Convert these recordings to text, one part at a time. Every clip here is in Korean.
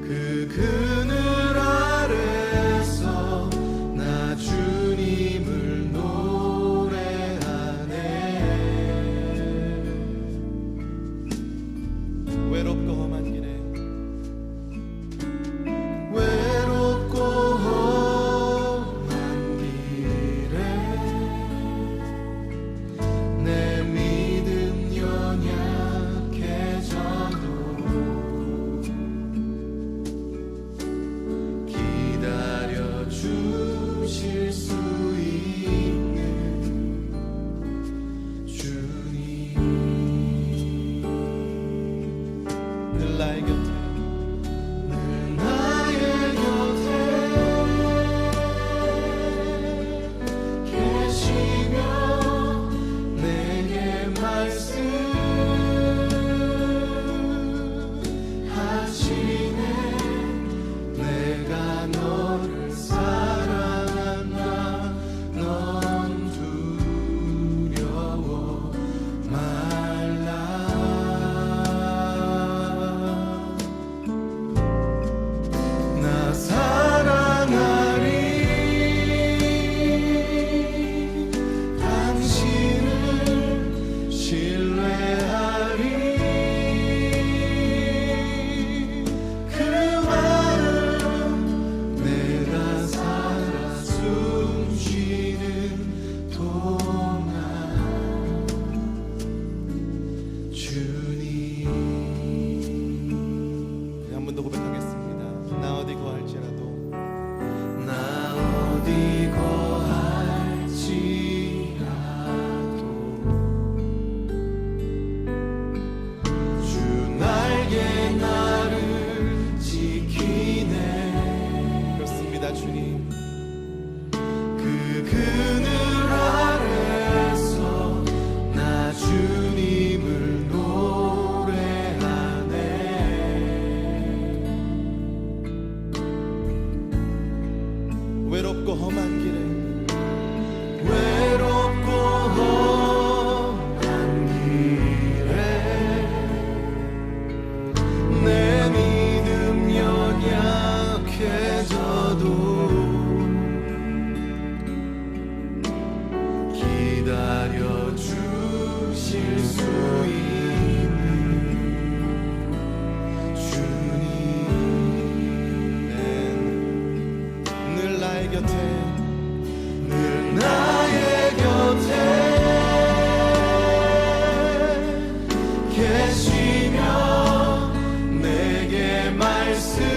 그늘 아래서 나 주님을 노래하네. 외롭고 험한 길에 내 믿음 연약해져도 기다려 주실 수 있는 주님, 늘 나의 곁에 주님, 그 그늘 아래서 나 주님을 노래하네. 외롭고 험한 길에 내 믿음 연약해져도 기다려 주실 수 있는 주님, 늘 나의 곁에 계시며 내게 말씀하시네.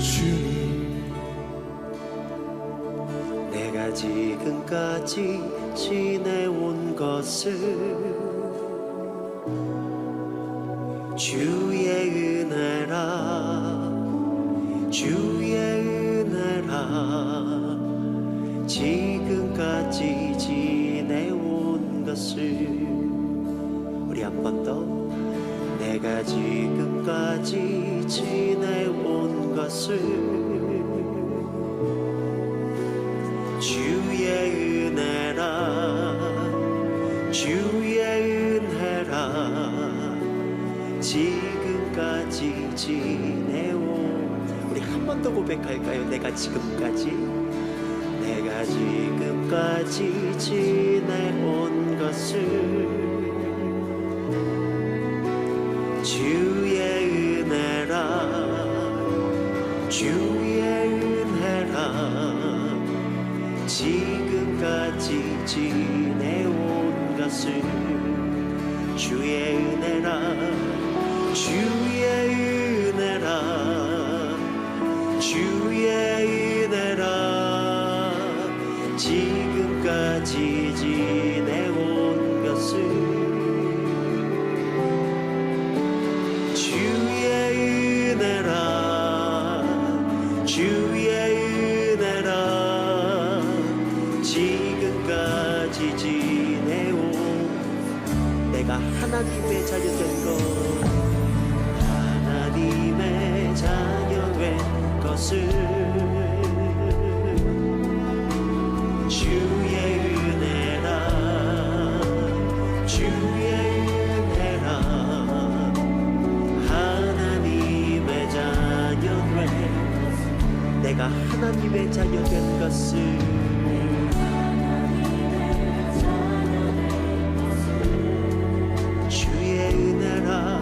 주님 내가 지금까지 지내온 것을 주의 은혜라 주의 은혜라 지금까지 지내온 것을 우리 한 번 더 내가 지금까지 지내온 것을 주의 은혜라 주의 은혜라 지금까지 지내온 우리 한 번 더 고백할까요? 내가 지금까지 지내온 것을 주의 은혜라 주의 은혜라 지금까지 지내온 것을 주의 은혜라 주의 은혜라 주의 은혜라 지금까지 지내온 것을 주의 은혜라 주의 은혜라 지금까지 지내온 내가 하나님의 자녀 된 것 하나님의 자녀 된 것을 주의 은혜라 주의 은혜라 하나님의 자녀 된 내가 하나님의 자녀 된 것을 주의 은혜라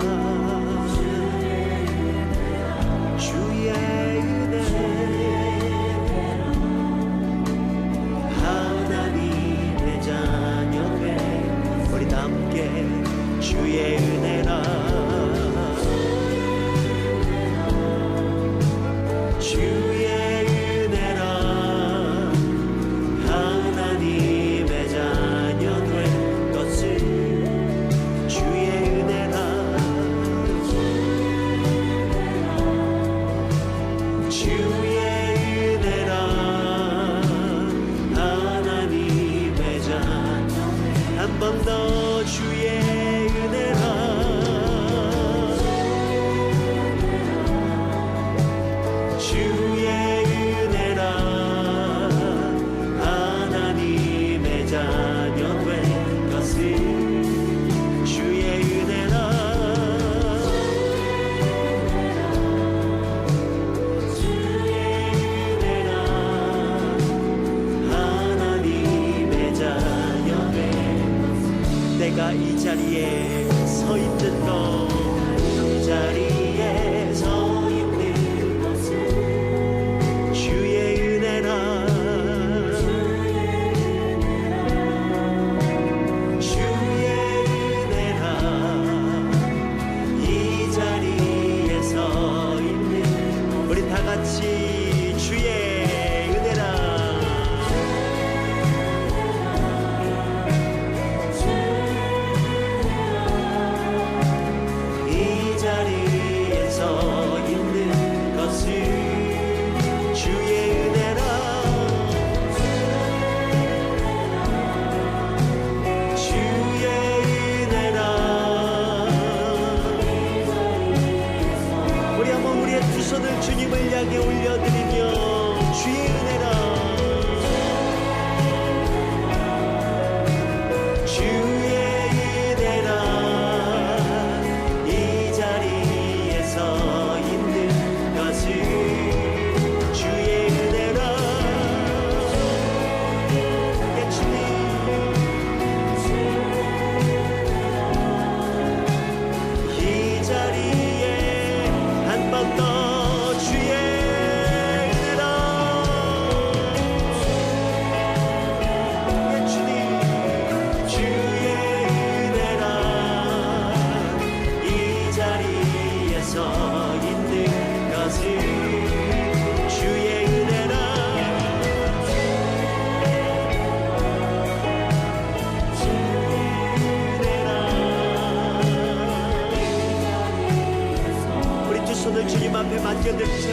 주의 은혜 하나님의 자녀 된 우리 다 함께 주의 은혜라 주의 은혜라 하나님의 자녀 된 것을 주의 은혜라 주의 은혜라 하나님의 자녀 한 번 더 주의 은혜라 주의 은혜라 하나님의 자녀 된 것을 주의 은혜라 주의 은혜라 하나님의 자녀 된 내가 이 자리에 서 있는 것 이 자리에 서 있는 것을 주의 은혜라 주의 은혜라 이 자리에 서 있는 우리 다 같이 주의 은혜라 이 자리에 서 있는 것을 주의 은혜라 주의 은혜라 우리 한번 우리의 두 손을 주님을 향해 올려드리며 주의 은혜라 주의 은혜라 이 자리에 서 있는 것을 주의 은혜라 예 주님 이 자리에 한 번 더 주의 은혜라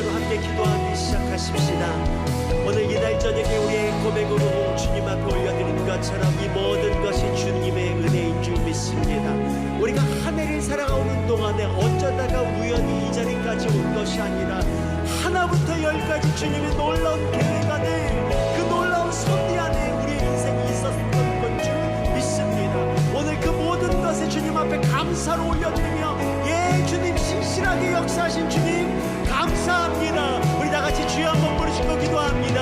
은혜로 함께 기도하기 시작하십시다. 오늘 이날 저녁에 우리의 고백으로 주님 앞에 올려드린 것처럼 이 모든 것이 주님의 은혜인 줄 믿습니다. 우리가 한 해를 살아가는 동안에 어쩌다가 우연히 이 자리까지 온 것이 아니라 하나부터 열까지 주님의 놀라운 계획 안에, 그 놀라운 섭리 안에 우리의 인생이 있었던 건 줄 믿습니다. 오늘 그 모든 것에 주님 앞에 감사로 올려드리며, 예, 주님 신실하게 역사하신 주님 감사합니다. 우리 다 같이 주여 한번 부르시고 기도합니다.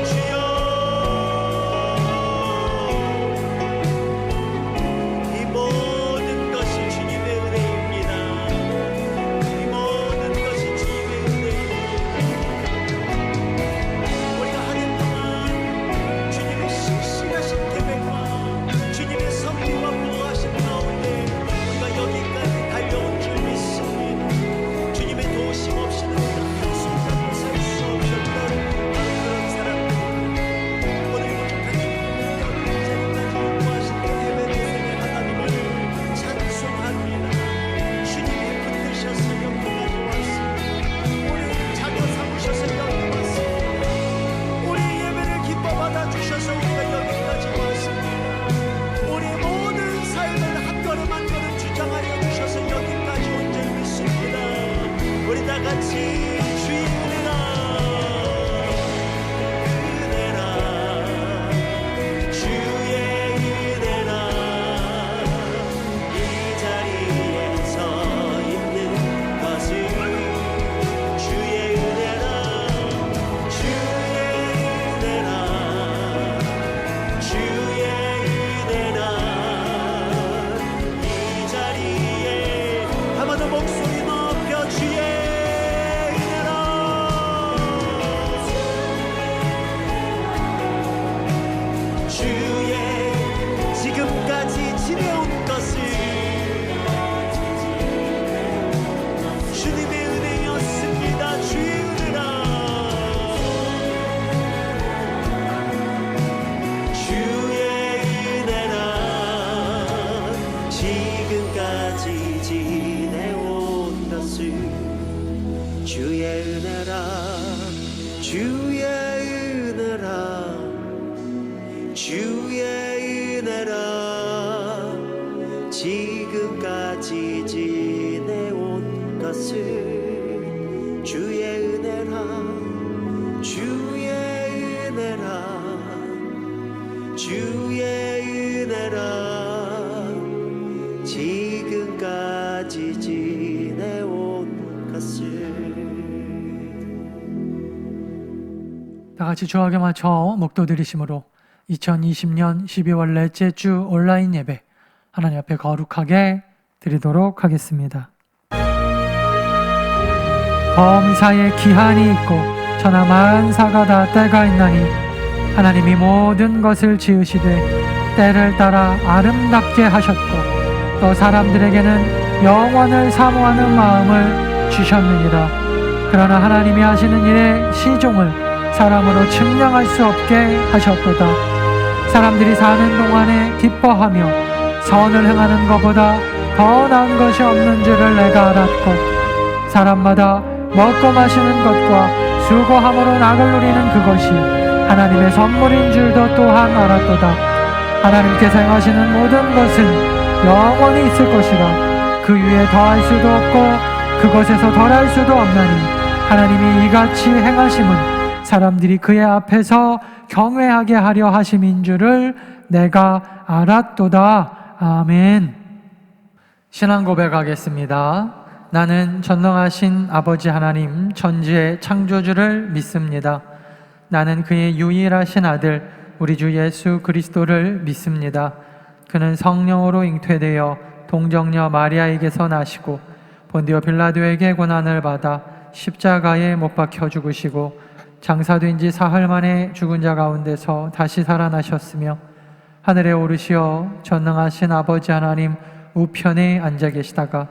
주여, 이 모든 것이 주님의 은혜입니다. 이 모든 것이 주님의 은혜입니다. 우리가 한 해 동안 주님의 신실하신 계획과 주님의 섭리와 보호하신 가운데 우리가 여기까지 달려온 줄 믿습니다. 주님의 도우심 없이는 우리가 한순간도 살 수 없었던 그런 사람들, 오늘 부족한 주님의 이 자리까지 인도하신 에베네셀의 하나님을 찬송합니다. 주님이 붙드셔서 여기까지 왔습니다. 우리 자녀 삼으셔서 여기 왔습니다. 우리 예배를 기뻐 받아주셔서 우리가 여기까지 왔습니다. 우리 모든 삶을 한 걸음 한 걸음 주장하여 주셔서 여기까지 온 줄 믿습니다. 우리 다 같이 주의 은혜라, 은혜라, 주의 은혜라, 이 자리에 서 있는 것을 주의 은혜라, 주의 은혜라, 주의 은혜라, 이 자리에 한번 더 목소리 높여 주의 은혜라, 주의 지금까지 지내온 것을 주님의 은혜였습니다. 주의 은혜라, 주의 은혜라, 지금까지 지내온 것을 주의 은혜라, 주의 은혜라, 주의 은혜라, 지금까지 지내온 것을 주의 은혜라, 주의 은혜라, 주의 은혜라, 지금까지 지내온 것을. 다 같이 주하게 맞춰 목도 드리심으로 2020년 12월 넷째 주 온라인 예배 하나님 앞에 거룩하게 드리도록 하겠습니다. 범사에 기한이 있고 천하 만사가 다 때가 있나니 하나님이 모든 것을 지으시되 때를 따라 아름답게 하셨고 또 사람들에게는 영원을 사모하는 마음을 주셨느니라. 그러나 하나님이 하시는 일의 시종을 사람으로 측량할 수 없게 하셨도다. 사람들이 사는 동안에 기뻐하며 선을 행하는 것보다 더 나은 것이 없는 줄을 내가 알았고 사람마다 먹고 마시는 것과 수고함으로 낙을 누리는 그것이 하나님의 선물인 줄도 또한 알았도다. 하나님께서 행하시는 모든 것은 영원히 있을 것이라. 그 위에 더할 수도 없고 그것에서 덜할 수도 없나니 하나님이 이같이 행하심은 사람들이 그의 앞에서 경외하게 하려 하심인 줄을 내가 알았도다. 아멘. 신앙 고백하겠습니다. 나는 전능하신 아버지 하나님 천지의 창조주를 믿습니다. 나는 그의 유일하신 아들 우리 주 예수 그리스도를 믿습니다. 그는 성령으로 잉태되어 동정녀 마리아에게서 나시고 본디오 빌라도에게 고난을 받아 십자가에 못 박혀 죽으시고 장사된 지 사흘 만에 죽은 자 가운데서 다시 살아나셨으며 하늘에 오르시어 전능하신 아버지 하나님 우편에 앉아 계시다가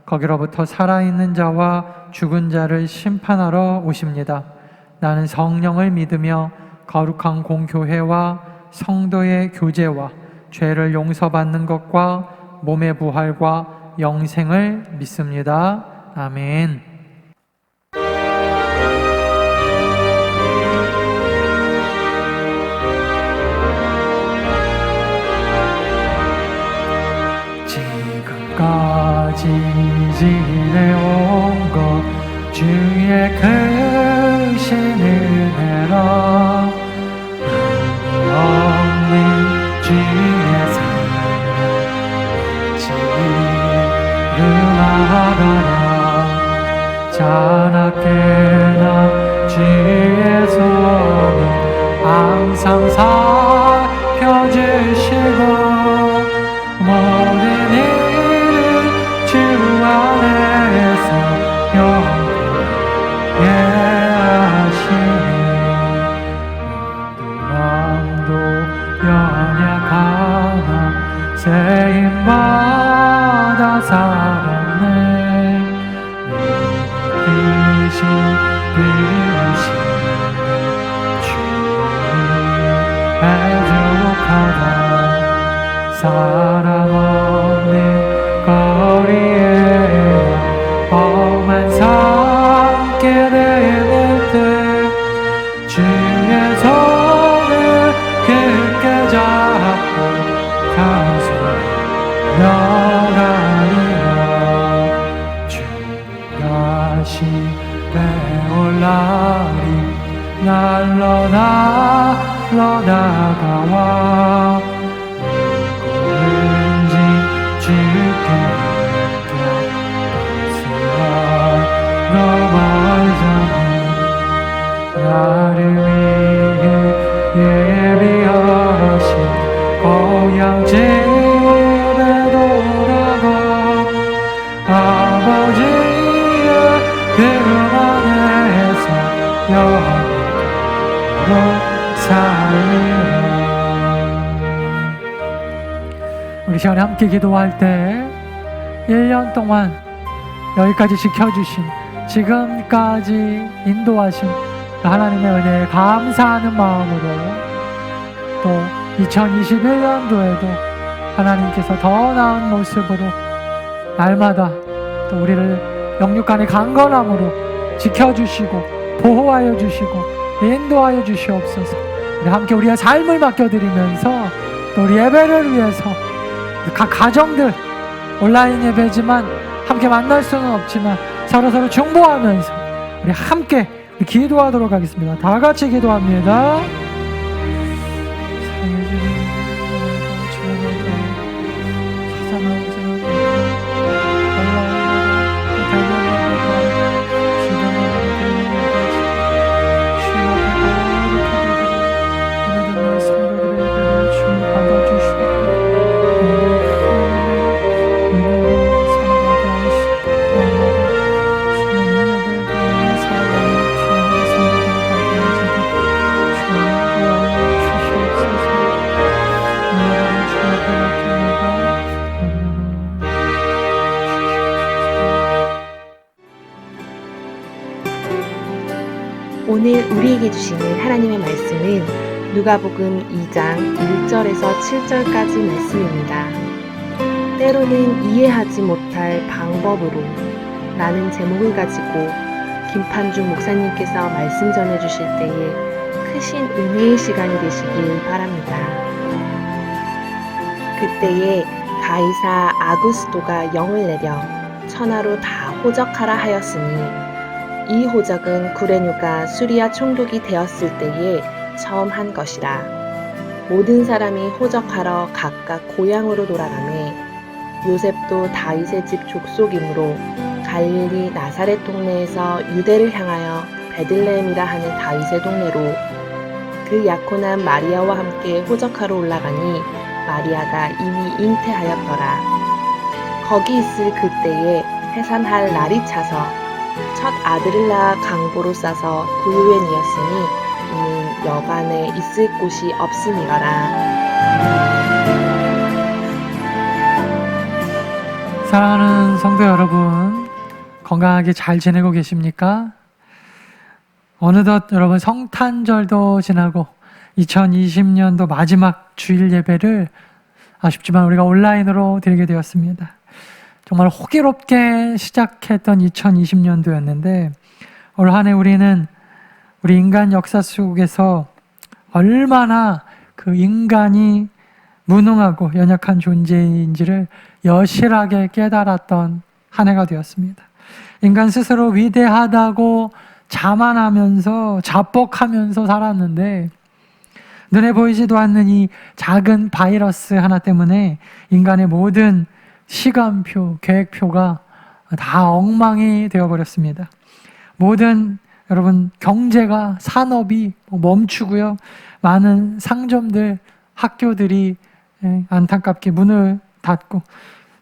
거기로부터 살아있는 자와 죽은 자를 심판하러 오십니다. 나는 성령을 믿으며 거룩한 공교회와 성도의 교제와 죄를 용서받는 것과 몸의 부활과 영생을 믿습니다. 아멘. 주의 크신 은혜로 없는 주의 사랑 지름하더라 자나깨나 주의 손을 항상 살펴주시고 모든 일을 주 안에서 영원히 하시니 누구랑도 연약하나 세임받아 살았네 크신 그신 해족하다 사람 없는 거리에 험한 산길 되는 때 주의 손을 깊게 잡고 가소연하리라 주가 시대 올라리 날로 다가와 누구든지 주께 넘어져니 나를 위해 예비하신 고향집에 돌아가 아버지의 품 안에서 영원히 살리라. 우리 시간에 함께 기도할 때 1년 동안 여기까지 지켜주신 지금까지 인도하신 하나님의 은혜에 감사하는 마음으로 또 2021년도에도 하나님께서 더 나은 모습으로 날마다 또 우리를 영육간의 강건함으로 지켜주시고 보호하여 주시고 인도하여 주시옵소서. 우리 함께 우리의 삶을 맡겨드리면서 또 우리 예배를 위해서 각 가정들 온라인 예배지만 함께 만날 수는 없지만 서로 중보하면서 우리 함께 기도하도록 하겠습니다. 다 같이 기도합니다. 오늘 우리에게 주시는 하나님의 말씀은 누가복음 2장 1절에서 7절까지 말씀입니다. 때로는 이해하지 못할 방법으로 라는 제목을 가지고 김판중 목사님께서 말씀 전해주실 때에 크신 은혜의 시간이 되시길 바랍니다. 그때에 가이사 아구스토가 영을 내려 천하로 다 호적하라 하였으니 이 호적은 구레뉴가 수리아 총독이 되었을 때에 처음 한 것이라. 모든 사람이 호적하러 각각 고향으로 돌아가매 요셉도 다윗의 집 족속이므로 갈릴리 나사렛 동네에서 유대를 향하여 베들레헴이라 하는 다윗의 동네로 그 약혼한 마리아와 함께 호적하러 올라가니 마리아가 이미 잉태하였더라. 거기 있을 그때에 해산할 날이 차서 첫 아들을 낳아 강보로 싸서 구유엔이었으니 이는 여간에 있을 곳이 없음이러라. 사랑하는 성도 여러분, 건강하게 잘 지내고 계십니까? 어느덧 여러분 성탄절도 지나고 2020년도 마지막 주일 예배를 아쉽지만 우리가 온라인으로 드리게 되었습니다. 정말 호기롭게 시작했던 2020년도였는데 올 한 해 우리는 우리 인간 역사 속에서 얼마나 그 인간이 무능하고 연약한 존재인지를 여실하게 깨달았던 한 해가 되었습니다. 인간 스스로 위대하다고 자만하면서 자뻑하면서 살았는데 눈에 보이지도 않는 이 작은 바이러스 하나 때문에 인간의 모든 시간표, 계획표가 다 엉망이 되어버렸습니다. 모든 여러분 경제가 산업이 멈추고요. 많은 상점들, 학교들이 안타깝게 문을 닫고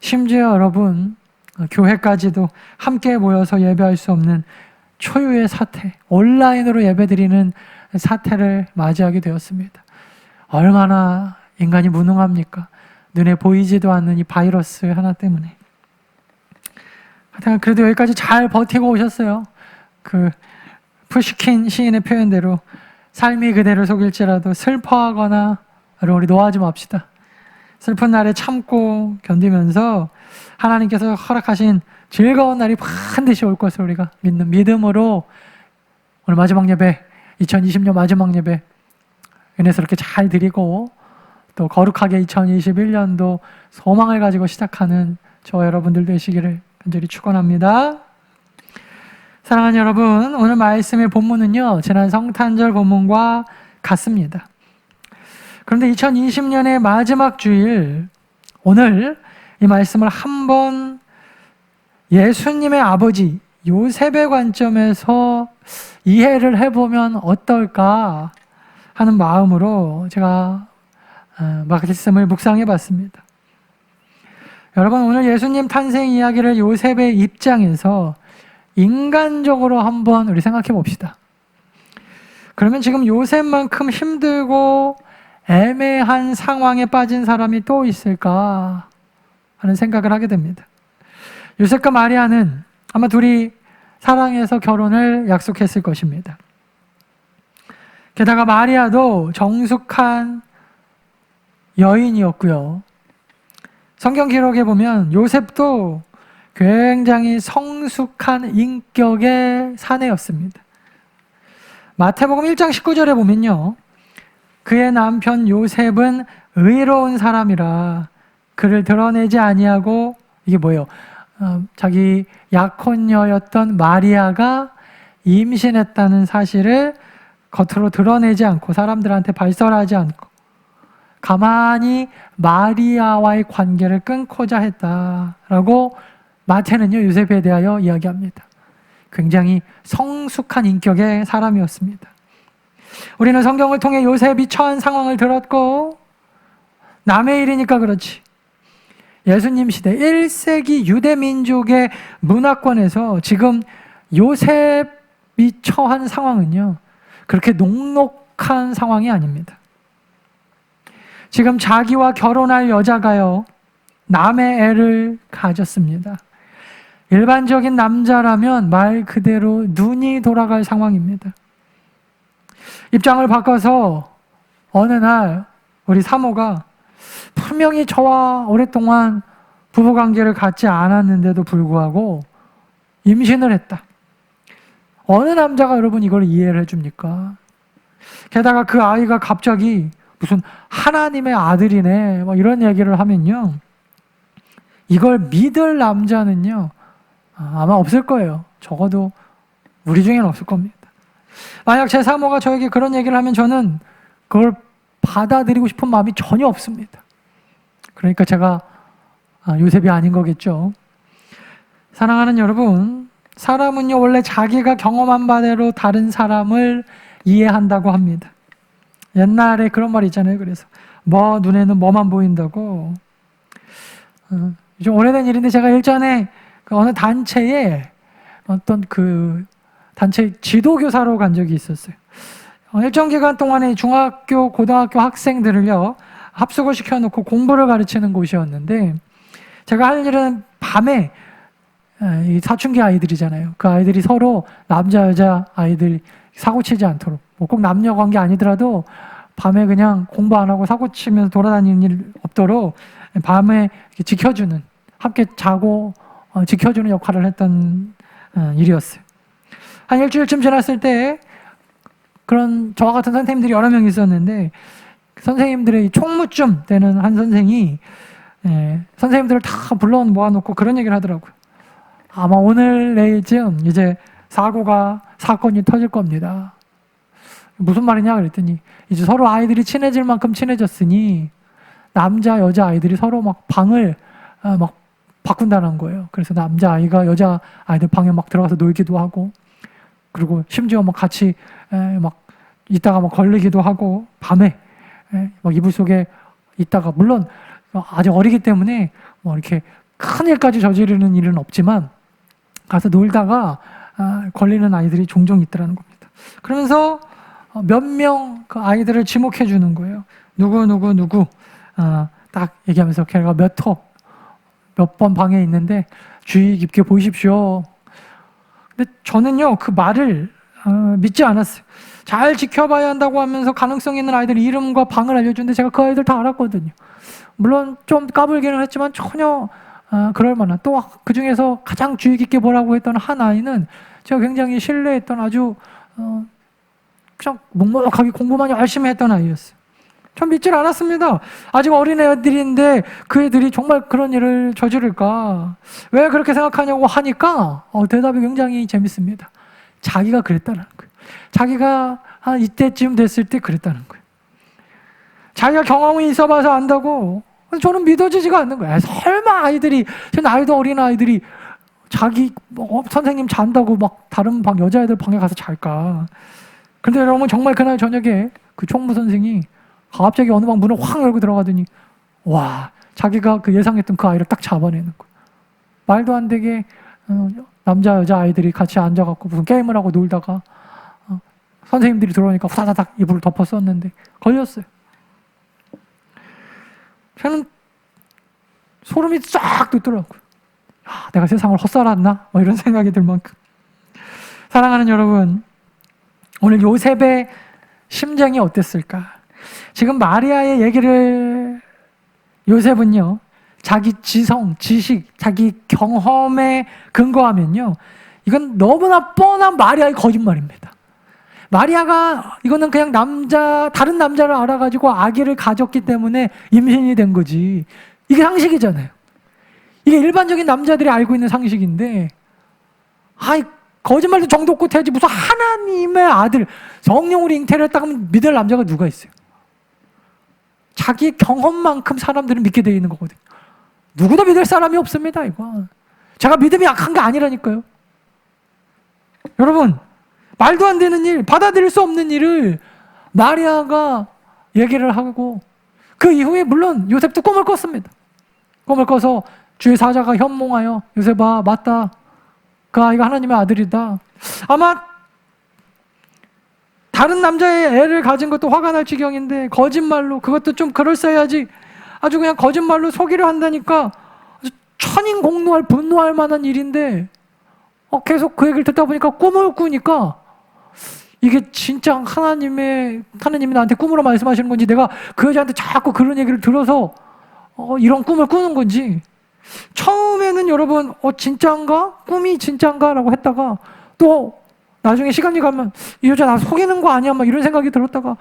심지어 여러분 교회까지도 함께 모여서 예배할 수 없는 초유의 사태, 온라인으로 예배드리는 사태를 맞이하게 되었습니다. 얼마나 인간이 무능합니까? 눈에 보이지도 않는 이 바이러스 하나 때문에. 하여튼 그래도 여기까지 잘 버티고 오셨어요. 그 푸시킨 시인의 표현대로 삶이 그대를 속일지라도 슬퍼하거나 우리 노하지 맙시다. 슬픈 날에 참고 견디면서 하나님께서 허락하신 즐거운 날이 반드시 올 것을 우리가 믿는 믿음으로 오늘 마지막 예배, 2020년 마지막 예배 은혜스럽게 잘 드리고 또 거룩하게 2021년도 소망을 가지고 시작하는 저 여러분들 되시기를 간절히 축원합니다. 사랑하는 여러분, 오늘 말씀의 본문은요, 지난 성탄절 본문과 같습니다. 그런데 2020년의 마지막 주일, 오늘 이 말씀을 한번 예수님의 아버지 요셉의 관점에서 이해를 해보면 어떨까 하는 마음으로 제가 말씀을 묵상해 봤습니다. 여러분, 오늘 예수님 탄생 이야기를 요셉의 입장에서 인간적으로 한번 우리 생각해 봅시다. 그러면 지금 요셉만큼 힘들고 애매한 상황에 빠진 사람이 또 있을까 하는 생각을 하게 됩니다. 요셉과 마리아는 아마 둘이 사랑해서 결혼을 약속했을 것입니다. 게다가 마리아도 정숙한 여인이었고요. 성경 기록에 보면 요셉도 굉장히 성숙한 인격의 사내였습니다. 마태복음 1장 19절에 보면요, 그의 남편 요셉은 의로운 사람이라 그를 드러내지 아니하고, 이게 뭐예요? 자기 약혼녀였던 마리아가 임신했다는 사실을 겉으로 드러내지 않고 사람들한테 발설하지 않고 가만히 마리아와의 관계를 끊고자 했다라고 마태는요, 요셉에 대하여 이야기합니다. 굉장히 성숙한 인격의 사람이었습니다. 우리는 성경을 통해 요셉이 처한 상황을 들었고, 남의 일이니까 그렇지, 예수님 시대 1세기 유대 민족의 문화권에서 지금 요셉이 처한 상황은요, 그렇게 녹록한 상황이 아닙니다. 지금 자기와 결혼할 여자가요, 남의 애를 가졌습니다. 일반적인 남자라면 말 그대로 눈이 돌아갈 상황입니다. 입장을 바꿔서 어느 날 우리 사모가 분명히 저와 오랫동안 부부관계를 갖지 않았는데도 불구하고 임신을 했다. 어느 남자가 여러분 이걸 이해를 해줍니까? 게다가 그 아이가 갑자기 무슨 하나님의 아들이네 뭐 이런 얘기를 하면요, 이걸 믿을 남자는요 아마 없을 거예요. 적어도 우리 중에는 없을 겁니다. 만약 제 사모가 저에게 그런 얘기를 하면 저는 그걸 받아들이고 싶은 마음이 전혀 없습니다. 그러니까 제가 요셉이 아닌 거겠죠. 사랑하는 여러분, 사람은요 원래 자기가 경험한 바대로 다른 사람을 이해한다고 합니다. 옛날에 그런 말 있잖아요. 그래서 뭐 눈에는 뭐만 보인다고. 좀 오래된 일인데 제가 일전에 그 어느 단체에 어떤 그 단체 지도교사로 간 적이 있었어요. 일정 기간 동안에 중학교, 고등학교 학생들을요 합숙을 시켜놓고 공부를 가르치는 곳이었는데, 제가 할 일은 밤에 이 사춘기 아이들이잖아요. 그 아이들이 서로 남자 여자 아이들 사고치지 않도록, 뭐 꼭 남녀 관계 아니더라도 밤에 그냥 공부 안 하고 사고치면서 돌아다니는 일 없도록 밤에 지켜주는, 함께 자고 지켜주는 역할을 했던 일이었어요. 한 일주일쯤 지났을 때 그런 저와 같은 선생님들이 여러 명 있었는데, 선생님들의 총무쯤 되는 한 선생이 선생님들을 다 불러 모아놓고 그런 얘기를 하더라고요. 아마 오늘 내일쯤 이제 사건이 터질 겁니다. 무슨 말이냐 그랬더니 이제 서로 아이들이 친해질 만큼 친해졌으니 남자 여자 아이들이 서로 막 방을 막 바꾼다는 거예요. 그래서 남자 아이가 여자 아이들 방에 막 들어가서 놀기도 하고, 그리고 심지어 막 같이 막 있다가 막 걸리기도 하고, 밤에 막 이불 속에 있다가, 물론 아직 어리기 때문에 뭐 이렇게 큰 일까지 저지르는 일은 없지만 가서 놀다가 걸리는 아이들이 종종 있더라는 겁니다. 그러면서 몇 명 그 아이들을 지목해 주는 거예요. 누구 딱 얘기하면서 걔가 몇 번 방에 있는데 주의 깊게 보십시오. 근데 저는요 그 말을 믿지 않았어요. 잘 지켜봐야 한다고 하면서 가능성 있는 아이들 이름과 방을 알려주는데 제가 그 아이들 다 알았거든요. 물론 좀 까불기는 했지만 전혀 그럴 만한, 또 그 중에서 가장 주의 깊게 보라고 했던 한 아이는 제가 굉장히 신뢰했던 아주 그냥 묵묵하게 공부만 열심히 했던 아이였어요. 전 믿질 않았습니다. 아직 어린 애들인데 그 애들이 정말 그런 일을 저지를까? 왜 그렇게 생각하냐고 하니까 대답이 굉장히 재밌습니다. 자기가 그랬다는 거예요. 자기가 한 이때쯤 됐을 때 그랬다는 거예요. 자기가 경험이 있어봐서 안다고. 저는 믿어지지가 않는 거예요. 설마 아이들이, 나이도 어린 아이들이 자기 선생님 잔다고 막 다른 방, 여자애들 방에 가서 잘까? 근데 여러분 정말 그날 저녁에 그 총무 선생이 갑자기 어느 방 문을 확 열고 들어가더니 와, 자기가 그 예상했던 그 아이를 딱 잡아내는 거예요. 말도 안 되게 남자 여자 아이들이 같이 앉아갖고 무슨 게임을 하고 놀다가 선생님들이 들어오니까 후다다닥 이불을 덮어 썼는데 걸렸어요. 저는 소름이 쫙 돋더라고요. 내가 세상을 헛살았나? 뭐 이런 생각이 들 만큼. 사랑하는 여러분, 오늘 요셉의 심정이 어땠을까? 지금 마리아의 얘기를 요셉은요, 자기 지성, 지식, 자기 경험에 근거하면요, 이건 너무나 뻔한 마리아의 거짓말입니다. 마리아가 이거는 그냥 다른 남자를 알아가지고 아기를 가졌기 때문에 임신이 된 거지. 이게 상식이잖아요. 이게 일반적인 남자들이 알고 있는 상식인데, 거짓말도 정도 없고 해야지 무슨 하나님의 아들, 성령으로 잉태를 했다고 하면 믿을 남자가 누가 있어요? 자기 경험만큼 사람들은 믿게 되어 있는 거거든요. 누구도 믿을 사람이 없습니다, 이거. 제가 믿음이 약한 게 아니라니까요. 여러분, 말도 안 되는 일, 받아들일 수 없는 일을 마리아가 얘기를 하고, 그 이후에 물론 요셉도 꿈을 꿨습니다. 꿈을 꿔서 주의 사자가 현몽하여 요셉아, 맞다, 그 아이가 하나님의 아들이다. 아마 다른 남자의 애를 가진 것도 화가 날 지경인데 거짓말로, 그것도 좀 그럴싸해야지 아주 그냥 거짓말로 속이려 한다니까 천인공노할, 분노할 만한 일인데 계속 그 얘기를 듣다 보니까 꿈을 꾸니까 이게 진짜 하나님이 나한테 꿈으로 말씀하시는 건지, 내가 그 여자한테 자꾸 그런 얘기를 들어서 이런 꿈을 꾸는 건지. 처음에는 여러분 진짜인가? 꿈이 진짜인가? 라고 했다가 또 나중에 시간이 가면 이 여자 나 속이는 거 아니야? 막 이런 생각이 들었다가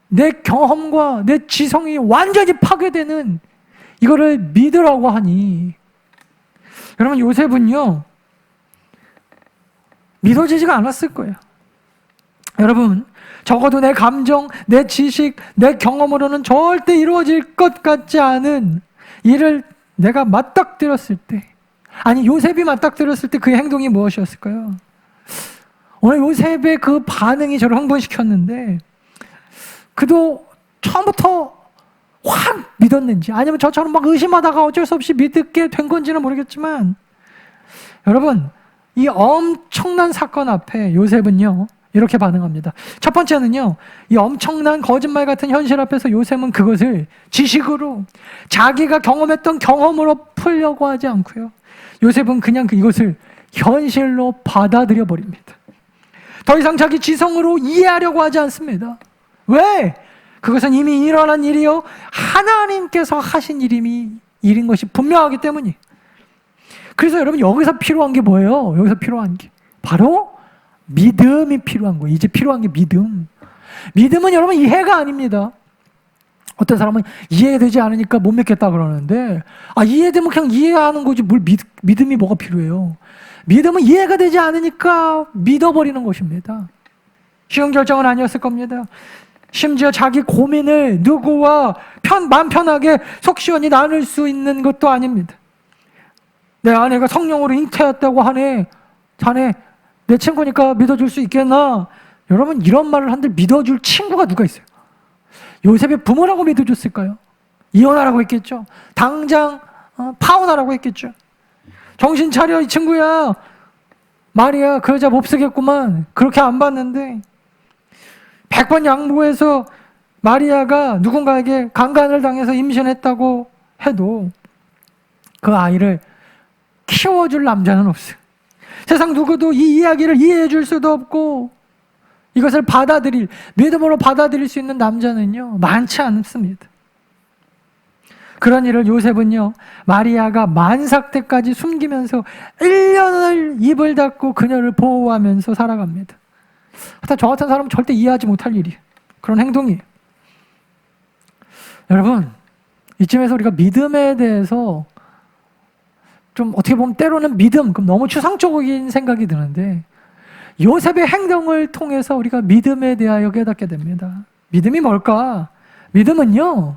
내 경험과 내 지성이 완전히 파괴되는 이거를 믿으라고 하니, 여러분 요셉은요 믿어지지가 않았을 거예요. 여러분, 적어도 내 감정, 내 지식, 내 경험으로는 절대 이루어질 것 같지 않은 일을 내가 맞닥뜨렸을 때, 아니 요셉이 맞닥뜨렸을 때 그의 행동이 무엇이었을까요? 오늘 요셉의 그 반응이 저를 흥분시켰는데, 그도 처음부터 확 믿었는지 아니면 저처럼 막 의심하다가 어쩔 수 없이 믿게 된 건지는 모르겠지만, 여러분 이 엄청난 사건 앞에 요셉은요 이렇게 반응합니다. 첫 번째는요, 이 엄청난 거짓말 같은 현실 앞에서 요셉은 그것을 지식으로, 자기가 경험했던 경험으로 풀려고 하지 않고요, 요셉은 그냥 이것을 현실로 받아들여 버립니다. 더 이상 자기 지성으로 이해하려고 하지 않습니다. 왜? 그것은 이미 일어난 일이요, 하나님께서 하신 일인 것이 분명하기 때문이에요. 그래서 여러분 여기서 필요한 게 뭐예요? 여기서 필요한 게 바로 믿음이 필요한 거예요. 이제 필요한 게 믿음. 믿음은 여러분 이해가 아닙니다. 어떤 사람은 이해되지 않으니까 못 믿겠다 그러는데, 이해되면 그냥 이해하는 거지 뭘 믿음이 뭐가 필요해요. 믿음은 이해가 되지 않으니까 믿어버리는 것입니다. 쉬운 결정은 아니었을 겁니다. 심지어 자기 고민을 누구와 마음 편하게 속 시원히 나눌 수 있는 것도 아닙니다. 내 아내가 성령으로 잉태했다고 하네. 자네 내 친구니까 믿어줄 수 있겠나? 여러분, 이런 말을 한들 믿어줄 친구가 누가 있어요? 요셉의 부모라고 믿어줬을까요? 이혼하라고 했겠죠. 당장 파혼하라고 했겠죠. 정신 차려 이 친구야. 마리아 그 여자 몹쓰겠구만. 그렇게 안 봤는데 100번 양보해서 마리아가 누군가에게 강간을 당해서 임신했다고 해도 그 아이를 키워줄 남자는 없어요. 세상 누구도 이 이야기를 이해해 줄 수도 없고 이것을 믿음으로 받아들일 수 있는 남자는요, 많지 않습니다. 그런 일을 요셉은요, 마리아가 만삭 때까지 숨기면서 1년을 입을 닫고 그녀를 보호하면서 살아갑니다. 하여튼 저 같은 사람은 절대 이해하지 못할 일이에요. 그런 행동이에요. 여러분, 이쯤에서 우리가 믿음에 대해서 좀 어떻게 보면 때로는 믿음, 그럼 너무 추상적인 생각이 드는데 요셉의 행동을 통해서 우리가 믿음에 대하여 깨닫게 됩니다. 믿음이 뭘까? 믿음은요,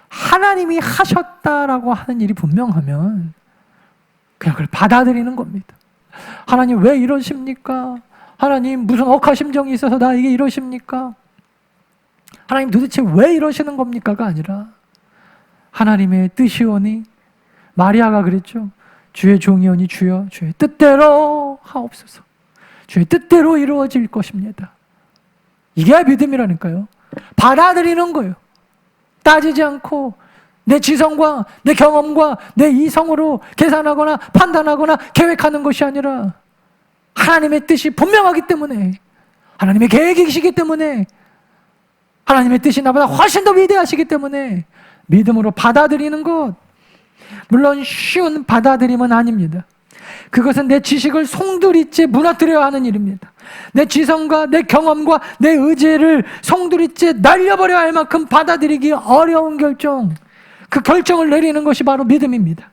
하나님이 하셨다라고 하는 일이 분명하면 그냥 그걸 받아들이는 겁니다. 하나님 왜 이러십니까? 하나님 무슨 억하심정이 있어서 나에게 이러십니까? 하나님 도대체 왜 이러시는 겁니까가 아니라 하나님의 뜻이오니, 마리아가 그랬죠. 주의 종이오니 주여 주의 뜻대로 하옵소서. 주의 뜻대로 이루어질 것입니다. 이게 믿음이라니까요. 받아들이는 거예요. 따지지 않고 내 지성과 내 경험과 내 이성으로 계산하거나 판단하거나 계획하는 것이 아니라 하나님의 뜻이 분명하기 때문에, 하나님의 계획이시기 때문에, 하나님의 뜻이 나보다 훨씬 더 위대하시기 때문에 믿음으로 받아들이는 것, 물론 쉬운 받아들임은 아닙니다. 그것은 내 지식을 송두리째 무너뜨려야 하는 일입니다. 내 지성과 내 경험과 내 의지를 송두리째 날려버려야 할 만큼 받아들이기 어려운 결정, 그 결정을 내리는 것이 바로 믿음입니다.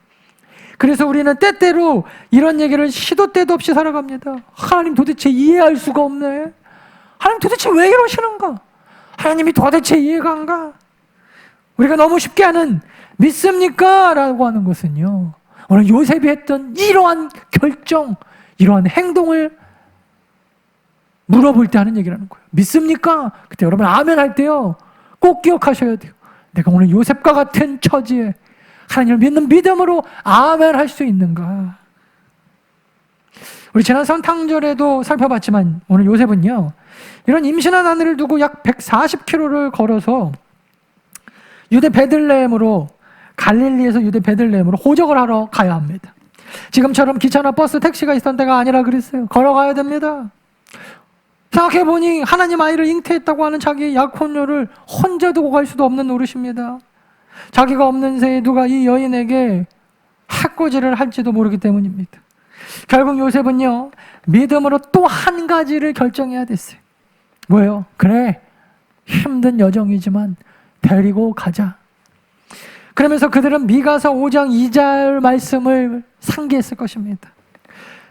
그래서 우리는 때때로 이런 얘기를 시도 때도 없이 살아갑니다. 하나님 도대체 이해할 수가 없네. 하나님 도대체 왜 이러시는가? 하나님이 도대체 이해가 안 가? 우리가 너무 쉽게 하는 믿습니까? 라고 하는 것은요, 오늘 요셉이 했던 이러한 결정, 이러한 행동을 물어볼 때 하는 얘기라는 거예요. 믿습니까? 그때 여러분 아멘 할 때요, 꼭 기억하셔야 돼요. 내가 오늘 요셉과 같은 처지에 하나님을 믿는 믿음으로 아멘 할 수 있는가? 우리 지난 성탄절에도 살펴봤지만 오늘 요셉은요, 이런 임신한 아내를 두고 약 140km를 걸어서 유대 베들레헴으로, 갈릴리에서 유대 베들레헴으로 호적을 하러 가야 합니다. 지금처럼 기차나 버스, 택시가 있던 때가 아니라 그랬어요. 걸어가야 됩니다. 생각해보니 하나님 아이를 잉태했다고 하는 자기의 약혼녀를 혼자 두고 갈 수도 없는 노릇입니다. 자기가 없는 새에 누가 이 여인에게 해코지를 할지도 모르기 때문입니다. 결국 요셉은요, 믿음으로 또 한 가지를 결정해야 됐어요. 뭐예요? 그래, 힘든 여정이지만 데리고 가자. 그러면서 그들은 미가서 5장 2절 말씀을 상기했을 것입니다.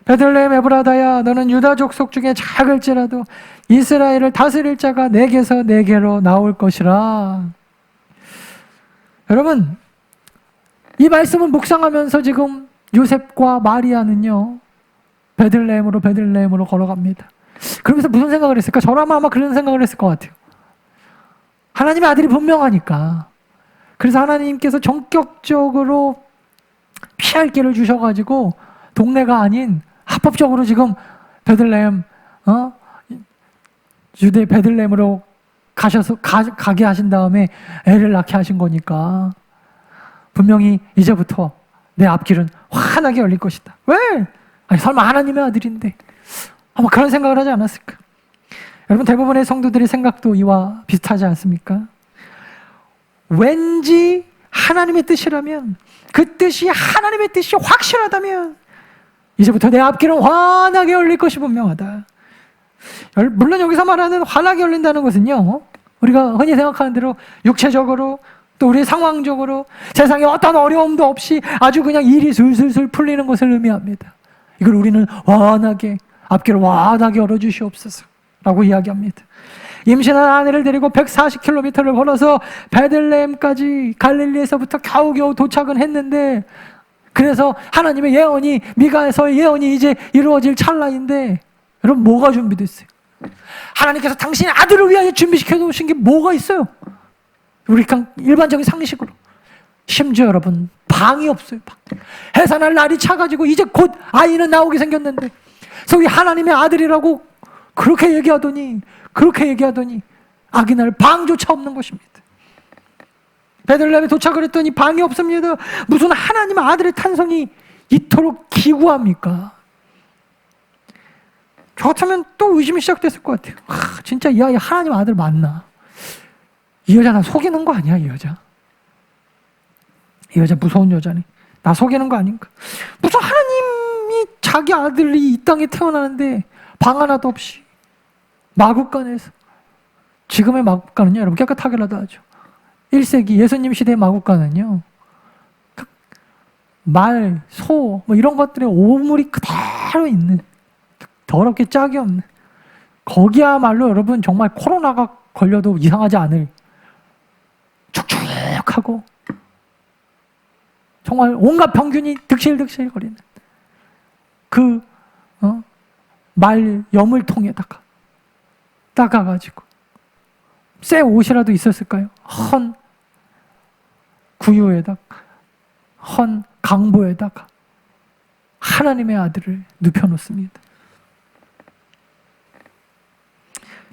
베들레헴 에브라다야, 너는 유다 족속 중에 작을지라도 이스라엘을 다스릴 자가 내게서 내게로 나올 것이라. 여러분, 이 말씀을 묵상하면서 지금 요셉과 마리아는요, 베들레헴으로 걸어갑니다. 그러면서 무슨 생각을 했을까? 저라면 아마 그런 생각을 했을 것 같아요. 하나님의 아들이 분명하니까, 그래서 하나님께서 전격적으로 피할 길을 주셔가지고 동네가 아닌 합법적으로 지금 베들레헴, 유대 베들레헴으로 가게 하신 다음에 애를 낳게 하신 거니까 분명히 이제부터 내 앞길은 환하게 열릴 것이다. 왜? 아니, 설마 하나님의 아들인데. 아마 그런 생각을 하지 않았을까? 여러분, 대부분의 성도들의 생각도 이와 비슷하지 않습니까? 왠지 하나님의 뜻이라면, 그 뜻이 하나님의 뜻이 확실하다면 이제부터 내 앞길은 환하게 열릴 것이 분명하다. 물론 여기서 말하는 환하게 열린다는 것은요, 우리가 흔히 생각하는 대로 육체적으로 또 우리의 상황적으로 세상에 어떤 어려움도 없이 아주 그냥 일이 술술술 풀리는 것을 의미합니다. 이걸 우리는 완하게, 앞길을 완하게 열어주시옵소서 라고 이야기합니다. 임신한 아내를 데리고 140km를 걸어서 베들레헴까지 갈릴리에서부터 겨우겨우 도착은 했는데, 그래서 하나님의 예언이, 미가에서의 예언이 이제 이루어질 찰나인데, 여러분 뭐가 준비됐어요? 하나님께서 당신의 아들을 위하여 준비시켜 놓으신 게 뭐가 있어요? 우리 그냥 일반적인 상식으로, 심지어 여러분 방이 없어요. 방. 해산할 날이 차가지고 이제 곧 아이는 나오게 생겼는데 소위 하나님의 아들이라고 그렇게 얘기하더니 아기 날 방조차 없는 것입니다. 베들레헴에 도착을 했더니 방이 없습니다. 무슨 하나님의 아들의 탄성이 이토록 기구합니까? 저 같으면 또 의심이 시작됐을 것 같아요. 진짜 이 아이 하나님 아들 맞나? 이 여자 나 속이는 거 아니야? 이 여자 무서운 여자네. 나 속이는 거 아닌가? 무슨 하나님이 자기 아들이 이 땅에 태어나는데 방 하나도 없이 마국간에서, 지금의 마국간은요 여러분 깨끗하게라도 하죠. 1세기 예수님 시대의 마국간은요 말, 소 뭐 이런 것들의 오물이 그대로 있는, 더럽게 짝이 없는, 거기야말로 여러분 정말 코로나가 걸려도 이상하지 않을 축축하고 정말 온갖 병균이 득실득실 거리는 그 말 여물통에다가 따가가지고 새 옷이라도 있었을까요? 헌 구유에다가 헌 강보에다가 하나님의 아들을 눕혀놓습니다.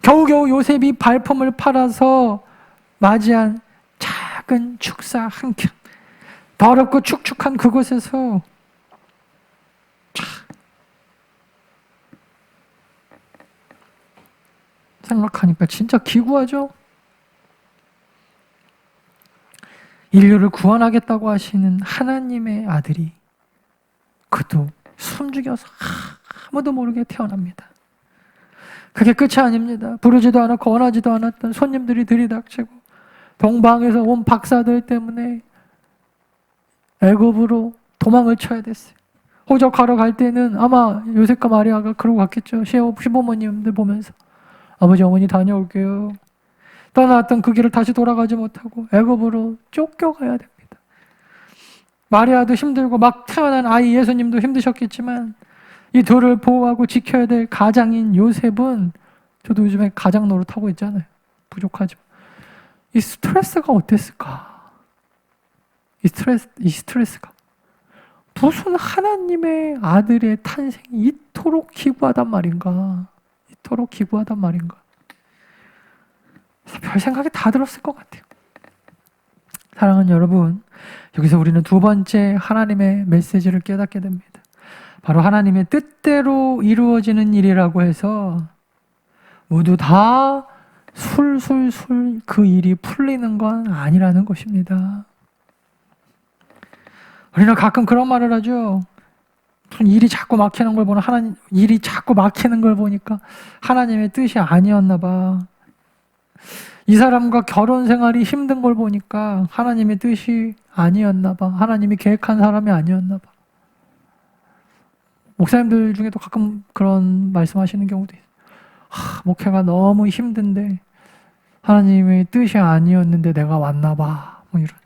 겨우겨우 요셉이 발품을 팔아서 맞이한 작은 축사 한 켠, 더럽고 축축한 그곳에서 생각하니까 진짜 기구하죠? 인류를 구원하겠다고 하시는 하나님의 아들이 그도 숨죽여서 아무도 모르게 태어납니다. 그게 끝이 아닙니다. 부르지도 않았고 원하지도 않았던 손님들이 들이닥치고 동방에서 온 박사들 때문에 애굽으로 도망을 쳐야 됐어요. 호적하러 갈 때는 아마 요셉과 마리아가 그러고 갔겠죠. 시부모님들 보면서 아버지 어머니 다녀올게요. 떠나왔던 그 길을 다시 돌아가지 못하고 애굽으로 쫓겨가야 됩니다. 마리아도 힘들고 막 태어난 아이 예수님도 힘드셨겠지만 이 둘을 보호하고 지켜야 될 가장인 요셉은, 저도 요즘에 가장 노릇하고 있잖아요. 부족하지만 이 스트레스가 어땠을까? 이 스트레스가 무슨 하나님의 아들의 탄생이 이토록 기구하단 말인가? 이토록 기구하단 말인가? 별 생각이 다 들었을 것 같아요. 사랑하는 여러분, 여기서 우리는 두 번째 하나님의 메시지를 깨닫게 됩니다. 바로 하나님의 뜻대로 이루어지는 일이라고 해서 모두 다 술술술 그 일이 풀리는 건 아니라는 것입니다. 우리는 가끔 그런 말을 하죠. 무슨 일이 자꾸 막히는 걸 일이 자꾸 막히는 걸 보니까 하나님의 뜻이 아니었나 봐. 이 사람과 결혼 생활이 힘든 걸 보니까 하나님의 뜻이 아니었나 봐. 하나님이 계획한 사람이 아니었나 봐. 목사님들 중에도 가끔 그런 말씀하시는 경우도 있어요. 목회가 너무 힘든데 하나님의 뜻이 아니었는데 내가 왔나 봐. 뭐 이런.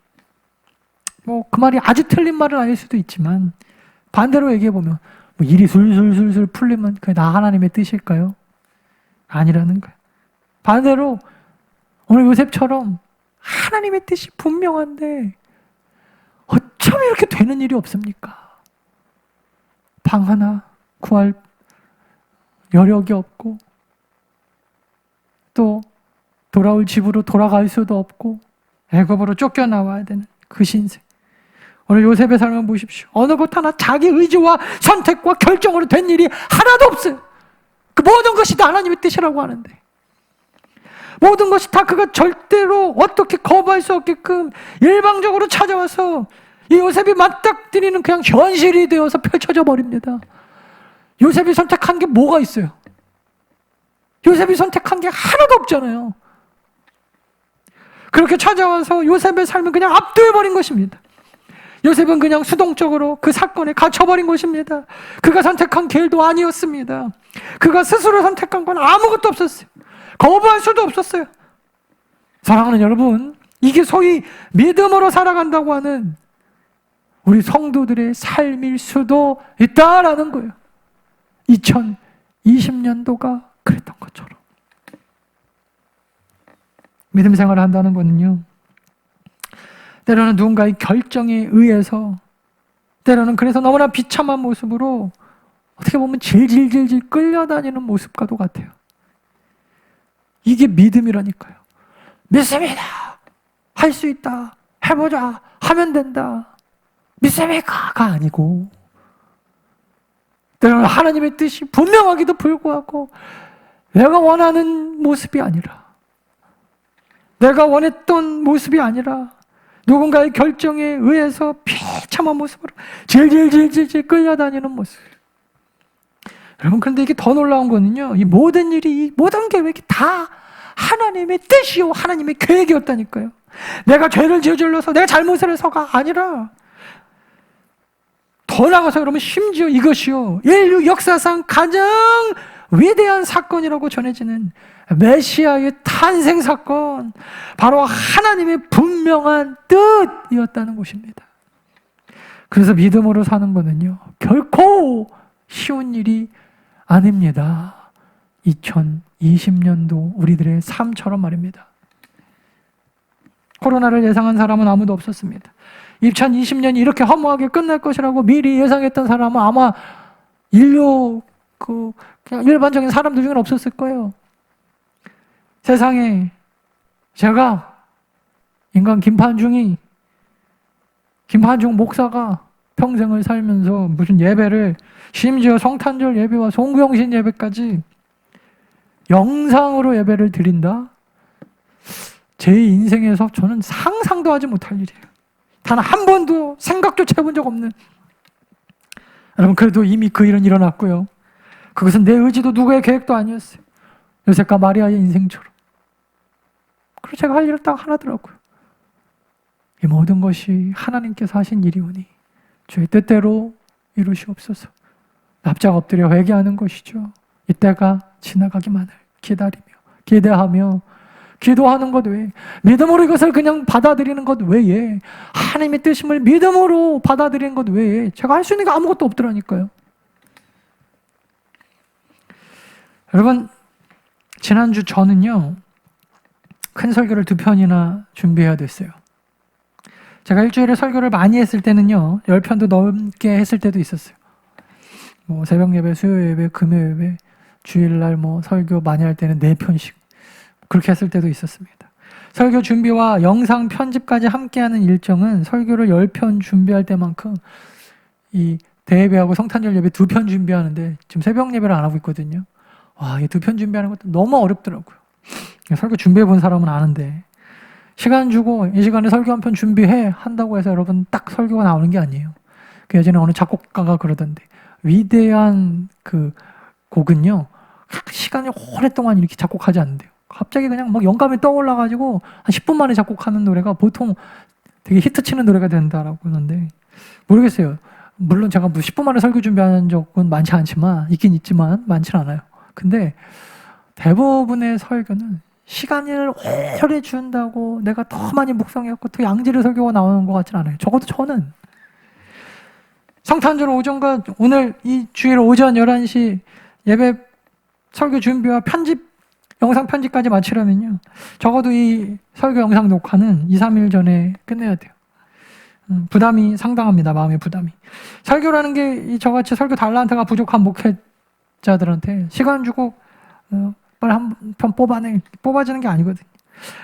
그 말이 아주 틀린 말은 아닐 수도 있지만 반대로 얘기해 보면 일이 술술술술 풀리면 그게 나 하나님의 뜻일까요? 아니라는 거예요. 반대로 오늘 요셉처럼 하나님의 뜻이 분명한데 어쩜 이렇게 되는 일이 없습니까? 방 하나 구할 여력이 없고 또 돌아올 집으로 돌아갈 수도 없고 애굽으로 쫓겨나와야 되는 그 신세. 오늘 요셉의 삶을 보십시오. 어느 것 하나 자기 의지와 선택과 결정으로 된 일이 하나도 없어요. 그 모든 것이 다 하나님의 뜻이라고 하는데 모든 것이 다 그가 절대로 어떻게 거부할 수 없게끔 일방적으로 찾아와서 이 요셉이 맞닥뜨리는 그냥 현실이 되어서 펼쳐져 버립니다. 요셉이 선택한 게 뭐가 있어요? 요셉이 선택한 게 하나도 없잖아요. 그렇게 찾아와서 요셉의 삶을 그냥 압도해버린 것입니다. 요셉은 그냥 수동적으로 그 사건에 갇혀버린 것입니다. 그가 선택한 길도 아니었습니다. 그가 스스로 선택한 건 아무것도 없었어요. 거부할 수도 없었어요. 사랑하는 여러분, 이게 소위 믿음으로 살아간다고 하는 우리 성도들의 삶일 수도 있다라는 거예요. 2020년도가 그랬던 것처럼. 믿음 생활을 한다는 것은요, 때로는 누군가의 결정에 의해서, 때로는 그래서 너무나 비참한 모습으로 어떻게 보면 질질질질 끌려다니는 모습과도 같아요. 이게 믿음이라니까요. 믿습니다. 할 수 있다. 해보자. 하면 된다. 믿습니까가 아니고, 때로는 하나님의 뜻이 분명하기도 불구하고 내가 원하는 모습이 아니라, 내가 원했던 모습이 아니라 누군가의 결정에 의해서 비참한 모습으로 질질질질 끌려다니는 모습. 여러분, 그런데 이게 더 놀라운 거는요, 이 모든 일이, 이 모든 계획이 다 하나님의 뜻이요 하나님의 계획이었다니까요. 내가 죄를 저질러서 내가 잘못을 해서가 아니라, 더 나아가서 여러분, 심지어 이것이요, 인류 역사상 가장 위대한 사건이라고 전해지는 메시아의 탄생 사건, 바로 하나님의 분명한 뜻이었다는 것입니다. 그래서 믿음으로 사는 것은요, 결코 쉬운 일이 아닙니다. 2020년도 우리들의 삶처럼 말입니다. 코로나를 예상한 사람은 아무도 없었습니다. 2020년이 이렇게 허무하게 끝날 것이라고 미리 예상했던 사람은 아마 인류 그냥 일반적인 사람들 중에는 없었을 거예요. 세상에 제가 인간 김판중 목사가 평생을 살면서 무슨 예배를, 심지어 성탄절 예배와 송구영신 예배까지 영상으로 예배를 드린다? 제 인생에서 저는 상상도 하지 못할 일이에요. 단 한 번도 생각조차 해본 적 없는. 여러분, 그래도 이미 그 일은 일어났고요. 그것은 내 의지도 누구의 계획도 아니었어요. 요셉과 마리아의 인생처럼. 그리고 제가 할 일을 딱 하나더라고요. 이 모든 것이 하나님께서 하신 일이오니 주의 뜻대로 이루시옵소서. 납작 엎드려 회개하는 것이죠. 이때가 지나가기만을 기다리며 기대하며 기도하는 것 외에, 믿음으로 이것을 그냥 받아들이는 것 외에, 하나님의 뜻임을 믿음으로 받아들이는 것 외에 제가 할 수 있는 게 아무것도 없더라니까요. 여러분, 지난주 저는요, 큰 설교를 2편이나 준비해야 됐어요. 제가 일주일에 설교를 많이 했을 때는요, 10편도 넘게 했을 때도 있었어요. 새벽 예배, 수요 예배, 금요 예배, 주일날 설교 많이 할 때는 4편씩 그렇게 했을 때도 있었습니다. 설교 준비와 영상 편집까지 함께하는 일정은 설교를 10편 준비할 때만큼 이 대예배하고 성탄절 예배 2편 준비하는데 지금 새벽 예배를 안 하고 있거든요. 와, 이 2편 준비하는 것도 너무 어렵더라고요. 설교 준비해 본 사람은 아는데, 시간 주고 이 시간에 설교 한 편 준비해 한다고 해서 여러분 딱 설교가 나오는 게 아니에요. 그 예전에 어느 작곡가가 그러던데, 위대한 그 곡은요, 시간이 오랫동안 이렇게 작곡하지 않는데요. 갑자기 그냥 영감이 떠올라가지고 한 10분 만에 작곡하는 노래가 보통 되게 히트치는 노래가 된다라고 하는데, 모르겠어요. 물론 제가 10분 만에 설교 준비하는 적은 많지 않지만, 있긴 있지만 많지는 않아요. 근데 대부분의 설교는 시간을 오래 준다고 내가 더 많이 묵상해갖고 더 양질의 설교가 나오는 것 같지는 않아요. 적어도 저는. 성탄절 오전과 오늘 이 주일 오전 11시 예배 설교 준비와 편집, 영상 편집까지 마치려면요, 적어도 이 설교 영상 녹화는 2, 3일 전에 끝내야 돼요. 부담이 상당합니다. 마음의 부담이. 설교라는 게 저같이 설교 달란트가 부족한 목회자들한테 시간 주고 빨리 한 편 뽑아지는 게 아니거든요.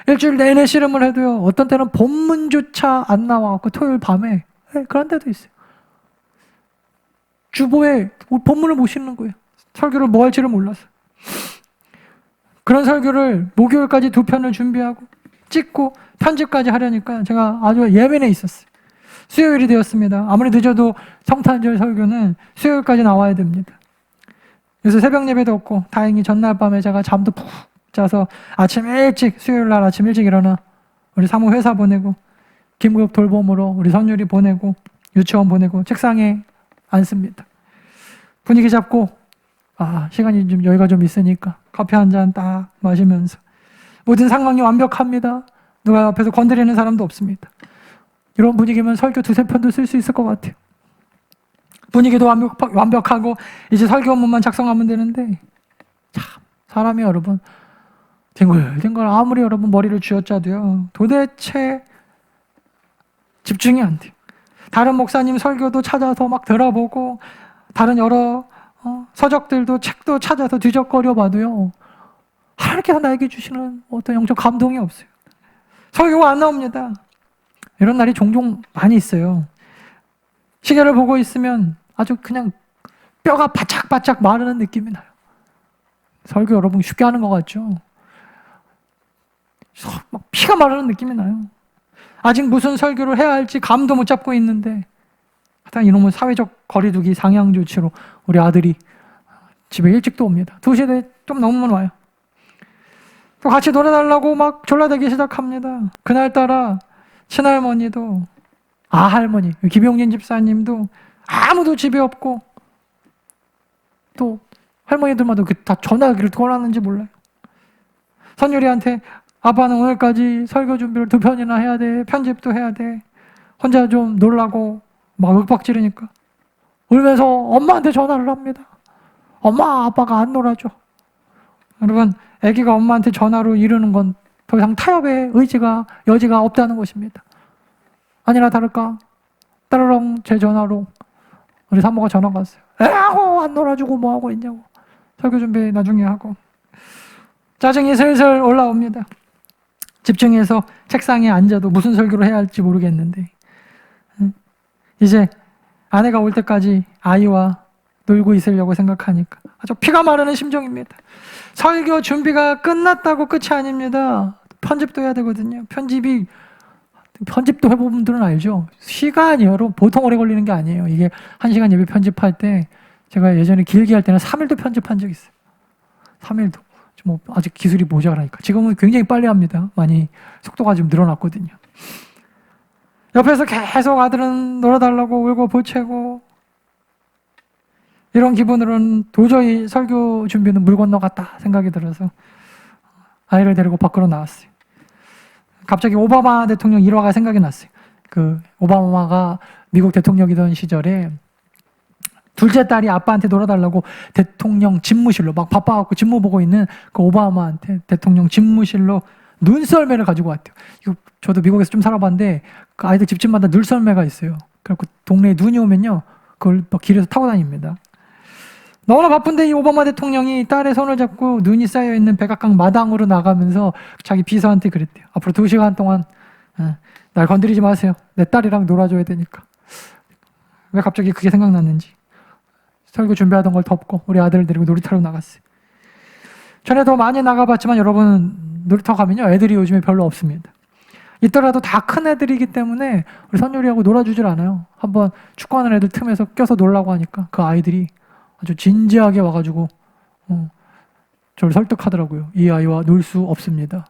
일주일 내내 씨름을 해도요, 어떤 때는 본문조차 안 나와갖고 토요일 밤에 그런 데도 있어요. 주보에 본문을 못 싣는 거예요. 설교를 뭐 할지를 몰라서. 그런 설교를 목요일까지 2편을 준비하고 찍고 편집까지 하려니까 제가 아주 예민해 있었어요. 수요일이 되었습니다. 아무리 늦어도 성탄절 설교는 수요일까지 나와야 됩니다. 그래서 새벽 예배도 없고, 다행히 전날 밤에 제가 잠도 푹 자서 아침 일찍, 수요일 날 아침 일찍 일어나 우리 사무 회사 보내고 긴급 돌봄으로 우리 선율이 보내고 유치원 보내고 책상에 앉습니다. 분위기 잡고 시간이 좀 여유가 좀 있으니까 커피 한 잔 딱 마시면서 모든 상황이 완벽합니다. 누가 옆에서 건드리는 사람도 없습니다. 이런 분위기면 설교 두세 편도 쓸 수 있을 것 같아요. 분위기도 완벽하고 이제 설교 원문만 작성하면 되는데 참 사람이 여러분 뒹굴뒹굴 아무리 여러분 머리를 쥐어짜도요 도대체 집중이 안 돼요. 다른 목사님 설교도 찾아서 막 들어보고 다른 여러 서적들도 책도 찾아서 뒤적거려 봐도요 하나님께서 나에게 주시는 어떤 영적 감동이 없어요. 설교가 안 나옵니다. 이런 날이 종종 많이 있어요. 시계를 보고 있으면 아주 그냥 뼈가 바짝바짝 마르는 느낌이 나요. 설교 여러분 쉽게 하는 것 같죠? 막 피가 마르는 느낌이 나요. 아직 무슨 설교를 해야 할지 감도 못 잡고 있는데 하여튼 이놈의 사회적 거리두기 상향 조치로 우리 아들이 집에 일찍도 옵니다. 2시에 좀 넘으면 와요. 또 같이 놀아달라고 막 졸라대기 시작합니다. 그날따라 친할머니도 할머니 김용진 집사님도 아무도 집에 없고 또 할머니들마다 다 전화기를 걸었는지 몰라요. 선율이한테 아빠는 오늘까지 설교 준비를 2편이나 해야 돼. 편집도 해야 돼. 혼자 좀 놀라고 막 윽박지르니까 울면서 엄마한테 전화를 합니다. 엄마 아빠가 안 놀아줘. 여러분 아기가 엄마한테 전화로 이르는 건 더 이상 타협의 여지가 없다는 것입니다. 아니나 다를까 따르렁 제 전화로 우리 사모가 전화가 왔어요. 애하고 안 놀아주고 뭐하고 있냐고. 설교 준비 나중에 하고. 짜증이 슬슬 올라옵니다. 집중해서 책상에 앉아도 무슨 설교를 해야 할지 모르겠는데 이제 아내가 올 때까지 아이와 놀고 있으려고 생각하니까 아주 피가 마르는 심정입니다. 설교 준비가 끝났다고 끝이 아닙니다. 편집도 해야 되거든요. 편집도 해본 분들은 알죠? 시간이 여러분 보통 오래 걸리는 게 아니에요. 이게 1시간 예배 편집할 때 제가 예전에 길게 할 때는 3일도 편집한 적이 있어요. 3일도. 뭐 아직 기술이 모자라니까. 지금은 굉장히 빨리 합니다. 많이 속도가 좀 늘어났거든요. 옆에서 계속 아들은 놀아달라고 울고 보채고 이런 기분으로는 도저히 설교 준비는 물 건너갔다 생각이 들어서 아이를 데리고 밖으로 나왔어요. 갑자기 오바마 대통령 일화가 생각이 났어요. 그 오바마가 미국 대통령이던 시절에 둘째 딸이 아빠한테 놀아달라고 대통령 집무실로 막 바빠갖고 집무 보고 있는 그 오바마한테 대통령 집무실로 눈썰매를 가지고 왔대요. 이거 저도 미국에서 좀 살아봤는데 그 아이들 집집마다 눈썰매가 있어요. 그래갖고 동네에 눈이 오면요 그걸 막 길에서 타고 다닙니다. 너무나 바쁜데 이 오바마 대통령이 딸의 손을 잡고 눈이 쌓여있는 백악관 마당으로 나가면서 자기 비서한테 그랬대요. 앞으로 2시간 동안 날 건드리지 마세요. 내 딸이랑 놀아줘야 되니까. 왜 갑자기 그게 생각났는지 설교 준비하던 걸 덮고 우리 아들을 데리고 놀이터로 나갔어요. 전에도 많이 나가봤지만 여러분 놀이터 가면요 애들이 요즘에 별로 없습니다. 있더라도 다 큰 애들이기 때문에 우리 선율이하고 놀아주질 않아요. 한번 축구하는 애들 틈에서 껴서 놀라고 하니까 그 아이들이 아주 진지하게 와가지고 저를 설득하더라고요. 이 아이와 놀 수 없습니다.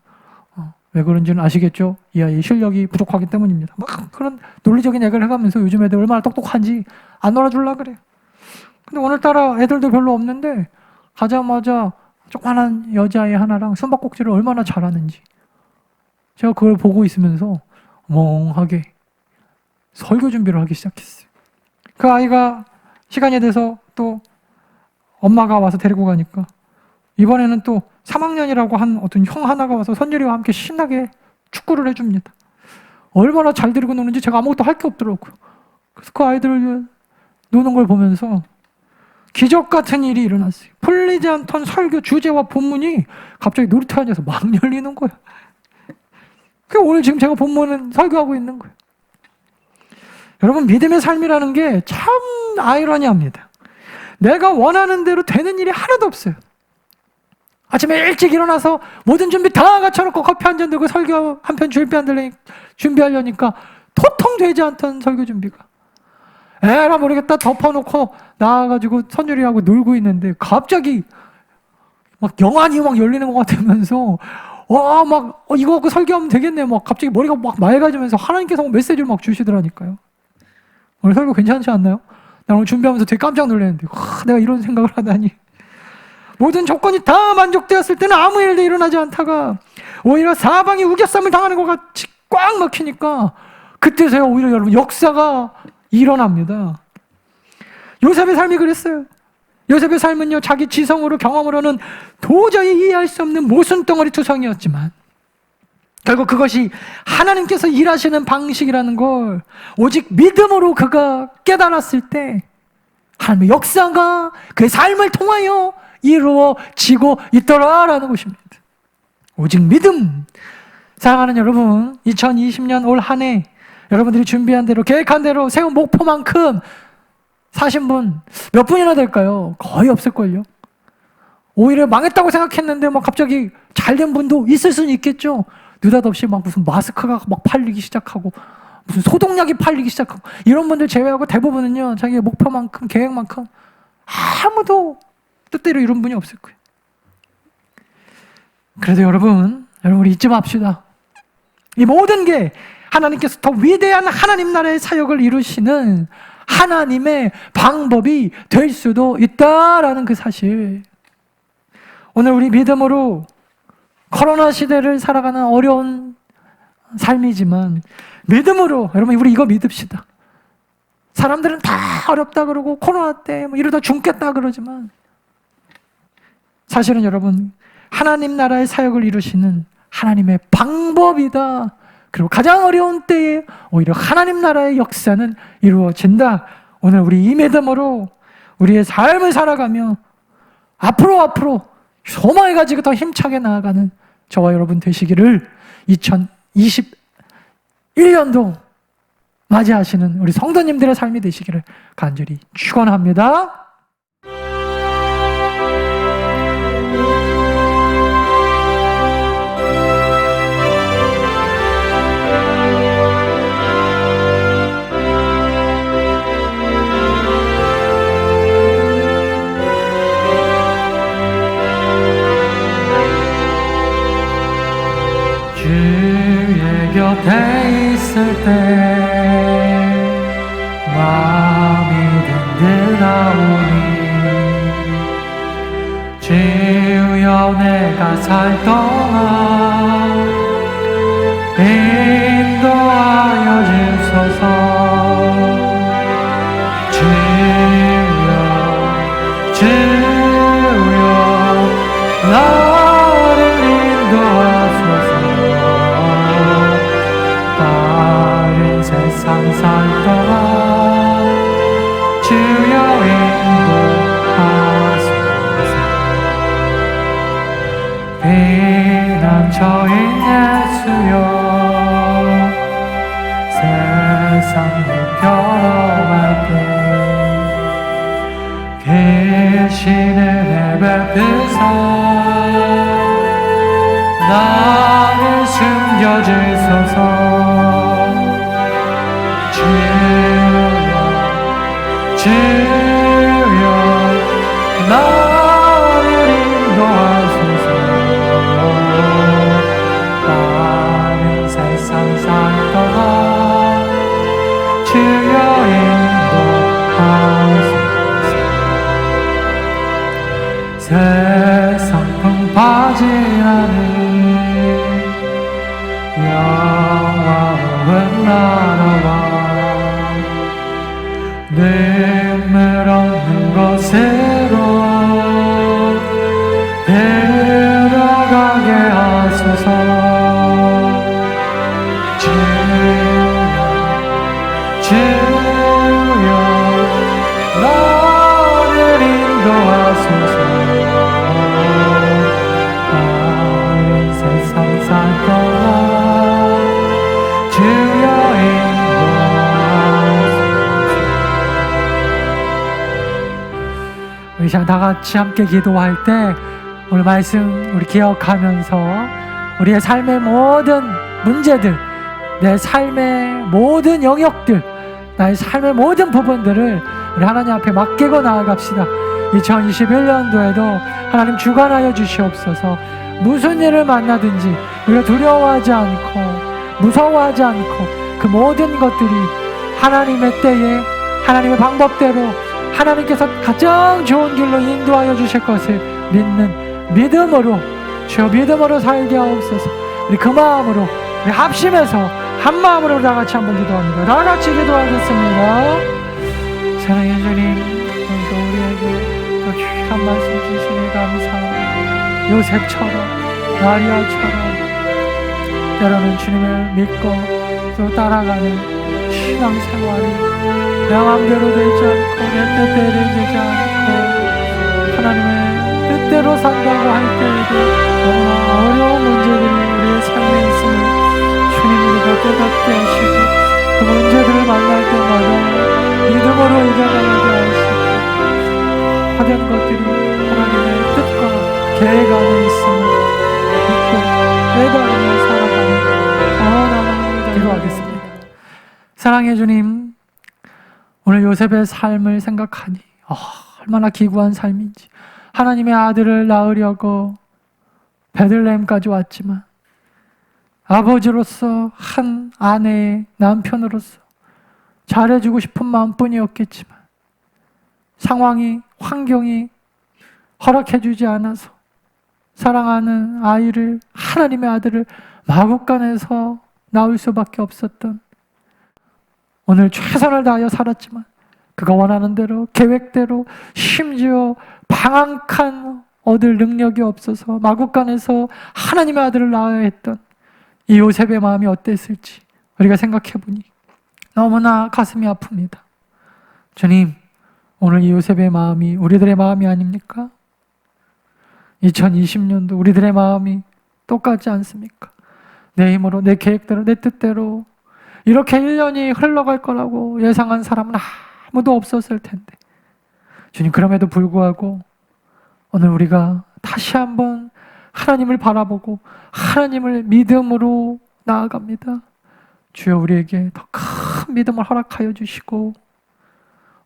왜 그런지는 아시겠죠? 이 아이의 실력이 부족하기 때문입니다. 막 그런 논리적인 얘기를 해가면서 요즘 애들 얼마나 똑똑한지 안 놀아주려고 그래요. 근데 오늘따라 애들도 별로 없는데 가자마자 조그만한 여자아이 하나랑 숨바꼭질을 얼마나 잘하는지 제가 그걸 보고 있으면서 멍하게 설교 준비를 하기 시작했어요. 그 아이가 시간이 돼서 또 엄마가 와서 데리고 가니까 이번에는 또 3학년이라고 한 어떤 형 하나가 와서 선율이와 함께 신나게 축구를 해줍니다. 얼마나 잘 데리고 노는지 제가 아무것도 할 게 없더라고요. 그래서 그 아이들 노는 걸 보면서 기적 같은 일이 일어났어요. 풀리지 않던 설교 주제와 본문이 갑자기 놀이터 안에서 막 열리는 거예요. 그러니까 오늘 지금 제가 본문은 설교하고 있는 거예요. 여러분 믿음의 삶이라는 게 참 아이러니합니다. 내가 원하는 대로 되는 일이 하나도 없어요. 아침에 일찍 일어나서 모든 준비 다 갖춰놓고 커피 한 잔 들고 설교 한 편 준비하려니까 도통 되지 않던 설교 준비가 에라 모르겠다 덮어놓고 나와가지고 선율이하고 놀고 있는데 갑자기 막 영안이 막 열리는 것 같으면서 이거 갖고 설교하면 되겠네. 막 갑자기 머리가 막 맑아지면서 하나님께서 메시지를 막 주시더라니까요. 오늘 설교 괜찮지 않나요? 나 오늘 준비하면서 되게 깜짝 놀랐는데, 내가 이런 생각을 하다니. 모든 조건이 다 만족되었을 때는 아무 일도 일어나지 않다가 오히려 사방이 우겨쌈을 당하는 것 같이 꽉 막히니까 그때서야 오히려 여러분 역사가 일어납니다. 요셉의 삶이 그랬어요. 요셉의 삶은요, 자기 지성으로 경험으로는 도저히 이해할 수 없는 모순덩어리 투성이었지만 결국 그것이 하나님께서 일하시는 방식이라는 걸 오직 믿음으로 그가 깨달았을 때 하나님의 역사가 그의 삶을 통하여 이루어지고 있더라라는 것입니다. 오직 믿음. 사랑하는 여러분, 2020년 올 한 해 여러분들이 준비한 대로 계획한 대로 세운 목표만큼 사신 분 몇 분이나 될까요? 거의 없을걸요. 오히려 망했다고 생각했는데 막 갑자기 잘된 분도 있을 수는 있겠죠. 느닷없이 막 무슨 마스크가 막 팔리기 시작하고 무슨 소독약이 팔리기 시작하고 이런 분들 제외하고 대부분은요, 자기의 목표만큼 계획만큼 아무도 뜻대로 이룬 분이 없을 거예요. 그래도 여러분 우리 잊지 맙시다. 이 모든 게 하나님께서 더 위대한 하나님 나라의 사역을 이루시는 하나님의 방법이 될 수도 있다라는 그 사실. 오늘 우리 믿음으로 코로나 시대를 살아가는 어려운 삶이지만 믿음으로 여러분 우리 이거 믿읍시다. 사람들은 다 어렵다 그러고 코로나 때 뭐 이러다 죽겠다 그러지만 사실은 여러분 하나님 나라의 사역을 이루시는 하나님의 방법이다. 그리고 가장 어려운 때에 오히려 하나님 나라의 역사는 이루어진다. 오늘 우리 이 믿음으로 우리의 삶을 살아가며 앞으로 소망을 가지고 더 힘차게 나아가는 저와 여러분 되시기를 2021년도 맞이하시는 우리 성도님들의 삶이 되시기를 간절히 축원합니다. 주의 곁에 있을 때 마음이 든든하오니 주여 내가 살 동안 인도하여 주소서. 주여 나를 인도하소서. 다른 세상 살 동안 주여 인도하소서. 피난처인 예수여 세상을 걸어갈 때 계신의 베푸사 나를 숨겨주소서. 주여 나를 인도하소서. 다른 세상 살 동안 주여 인도하소서. 세상 풍파지 않은 영화로운 나라와 눈물 없는 곳으로 데려가게 하소서. 주여 나를 인도하소서. 다른 세상 살 동안 주여 인도하소서. 우리 다 같이 함께 기도할 때 오늘 말씀 우리 기억하면서 우리의 삶의 모든 문제들, 내 삶의 모든 영역들, 나의 삶의 모든 부분들을 우리 하나님 앞에 맡기고 나아갑시다. 2021년도에도 하나님 주관하여 주시옵소서. 무슨 일을 만나든지 우리가 두려워하지 않고 무서워하지 않고 그 모든 것들이 하나님의 때에 하나님의 방법대로 하나님께서 가장 좋은 길로 인도하여 주실 것을 믿는 믿음으로, 주여 믿음으로 살게 하옵소서. 우리 그 마음으로 우리 합심해서 한 마음으로 다 같이 한번 기도합니다. 다 같이 기도하겠습니다. 사랑해 주님, 오늘도 우리에게 또 귀한 말씀 주시니 감사합니다. 요셉처럼 마리아처럼 때로는 주님을 믿고 또 따라가는 신앙생활이 내 마음대로 되지 않고 내 뜻대로 되지 않고 하나님의 뜻대로 산다고 할 때에도 너무나 어려운 문제들이 우리의 삶에 있음을 주님이 우리가 깨닫게 하시고 그 문제들을 만날 때마다 믿음으로 이겨나가게 하시고 모든 것들이 하나님의 뜻과 계획 안에 있음을 믿고 깨달으며 살아가는 하나님을 기도하겠습니다. 사랑해 주님, 오늘 요셉의 삶을 생각하니 얼마나 기구한 삶인지. 하나님의 아들을 낳으려고 베들레헴까지 왔지만 아버지로서 한 아내의 남편으로서 잘해주고 싶은 마음뿐이었겠지만 상황이, 환경이 허락해주지 않아서 사랑하는 아이를, 하나님의 아들을 마국간에서 낳을 수밖에 없었던, 오늘 최선을 다하여 살았지만 그가 원하는 대로, 계획대로, 심지어 방한칸 얻을 능력이 없어서 마국간에서 하나님의 아들을 낳아야 했던 이 요셉의 마음이 어땠을지 우리가 생각해보니 너무나 가슴이 아픕니다. 주님, 오늘 이 요셉의 마음이 우리들의 마음이 아닙니까? 2020년도 우리들의 마음이 똑같지 않습니까? 내 힘으로, 내 계획대로, 내 뜻대로 이렇게 1년이 흘러갈 거라고 예상한 사람은 아무도 없었을 텐데, 주님, 그럼에도 불구하고 오늘 우리가 다시 한번 하나님을 바라보고 하나님을 믿음으로 나아갑니다. 주여, 우리에게 더 큰 믿음을 허락하여 주시고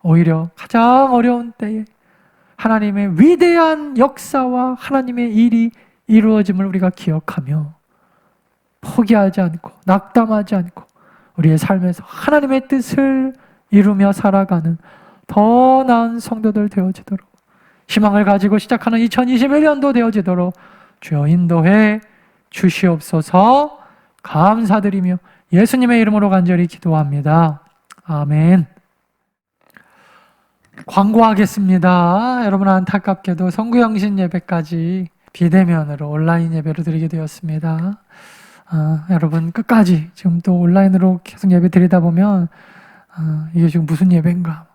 오히려 가장 어려운 때에 하나님의 위대한 역사와 하나님의 일이 이루어짐을 우리가 기억하며 포기하지 않고 낙담하지 않고 우리의 삶에서 하나님의 뜻을 이루며 살아가는 더 나은 성도들 되어지도록, 희망을 가지고 시작하는 2021년도 되어지도록 주여 인도해 주시옵소서. 감사드리며 예수님의 이름으로 간절히 기도합니다. 아멘. 광고하겠습니다. 여러분, 안타깝게도 성구영신 예배까지 비대면으로 온라인 예배로 드리게 되었습니다. 여러분, 끝까지 지금 또 온라인으로 계속 예배 드리다 보면 이게 지금 무슨 예배인가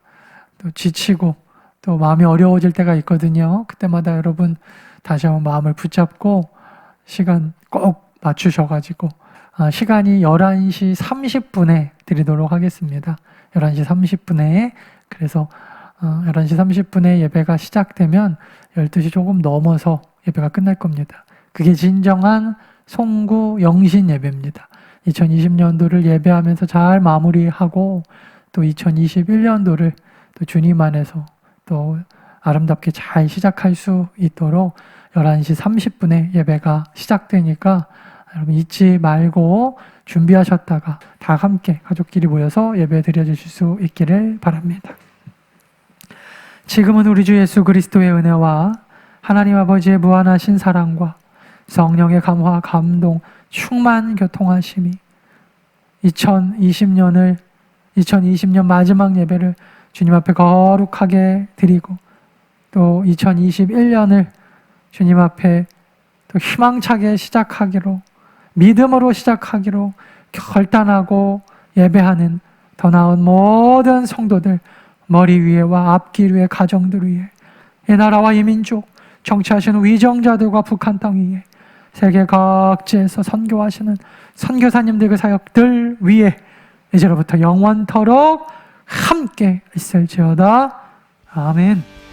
또 지치고 또 마음이 어려워질 때가 있거든요. 그때마다 여러분 다시 한번 마음을 붙잡고 시간 꼭 맞추셔가지고 시간이 11시 30분에 드리도록 하겠습니다. 11시 30분에. 그래서 11시 30분에 예배가 시작되면 12시 조금 넘어서 예배가 끝날 겁니다. 그게 진정한 송구 영신 예배입니다. 2020년도를 예배하면서 잘 마무리하고 또 2021년도를 또 주님 안에서 또 아름답게 잘 시작할 수 있도록 11시 30분에 예배가 시작되니까 여러분 잊지 말고 준비하셨다가 다 함께 가족끼리 모여서 예배 드려주실 수 있기를 바랍니다. 지금은 우리 주 예수 그리스도의 은혜와 하나님 아버지의 무한하신 사랑과 성령의 감화, 감동, 충만 교통하심이 2020년 마지막 예배를 주님 앞에 거룩하게 드리고 또 2021년을 주님 앞에 또 희망차게 시작하기로, 믿음으로 시작하기로 결단하고 예배하는 더 나은 모든 성도들, 머리 위에와 앞길 위에, 가정들 위에, 이 나라와 이 민족, 정치하시는 위정자들과 북한 땅 위에, 세계 각지에서 선교하시는 선교사님들 그 사역들 위에 이제로부터 영원토록 함께 있을지어다. 아멘.